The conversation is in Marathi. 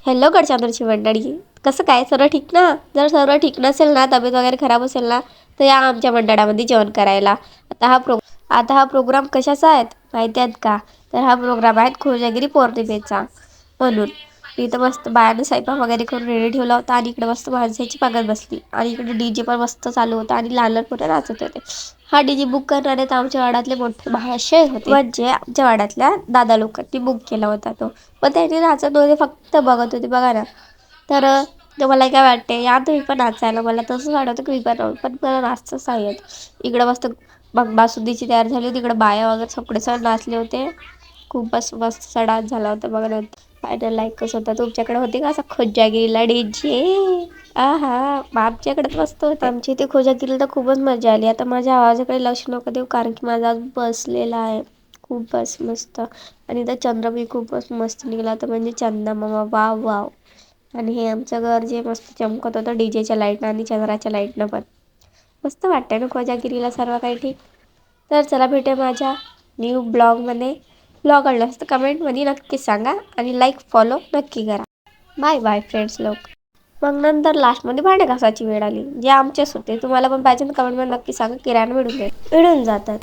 हॅलो गडचादरची मंडळी, कसं काय सर्व ठीक ना? जर सर्व ठीक नसेल ना, तब्येत वगैरे खराब असेल ना, तर या आमच्या मंडळामध्ये जेवण करायला. आता हा प्रोग्राम कशाचा आहे माहिती आहेत का? तर हा प्रोग्राम आहे कोजागिरी पौर्णिमेचा. म्हणून इथं मस्त बायानं स्वयंपाक वगैरे करून रेडी ठेवला होता आणि इकडे मस्त माणसाची पागल बसली आणि इकडे डीजे पण मस्त चालू होता आणि लहान लहान पोरं नाचत होते. हा डीजे बुक करणारे तर आमच्या वाड्यातले मोठे महाशय होते, म्हणजे आमच्या वाड्यातल्या दादा लोकांनी बुक केला होता तो. पण त्यांनी नाचत नव्हते, फक्त बघत होते बघा ना. तर मला काय वाटते, या तुम्ही पण नाचायला. मला तसंच वाटतं की मी पण मला नाचतंच नाही येत. इकडं मस्त मग बासुंदीची तयार झाली होती, इकडं बाया वगैरे सगळे सण नाचले होते. खूपच मस्त असा डान्स झाला होता बघा ना. फायनल लाईकच होता. तुमच्याकडे होते का असा खोजागिरीला डीजे? आहा, आमच्याकडे मस्त होते. आमच्या इथे खोजागिरीला तर खूपच मजा आली. आता माझ्या आवाजाकडे लक्ष नका देऊ, कारण की माझा आवाज बसलेला आहे खूपच मस्त. आणि तर चंद्र बी खूपच मस्त निघाला होता, म्हणजे चंदा मामा वाव वाव. आणि हे आमचं घर जे मस्त चमकत होतं डीजेच्या लाईटनं आणि चंद्राच्या लाईटनं पण. मस्त वाटतंय ना खोजागिरीला सर्व काही ठीक. तर चला भेटूया माझ्या न्यू ब्लॉगमध्ये. ब्लॉग आवडला तर कमेंटमध्ये नक्की सांगा आणि लाईक फॉलो नक्की करा. बाय बाय फ्रेंड्स लोक. मग नंतर लास्टमध्ये भांडे घासायची वेळ आली, जे आमचेच होते. तुम्हाला पण पाहिजे तर कमेंटमध्ये नक्की सांगा, किराणा मिळून जातात.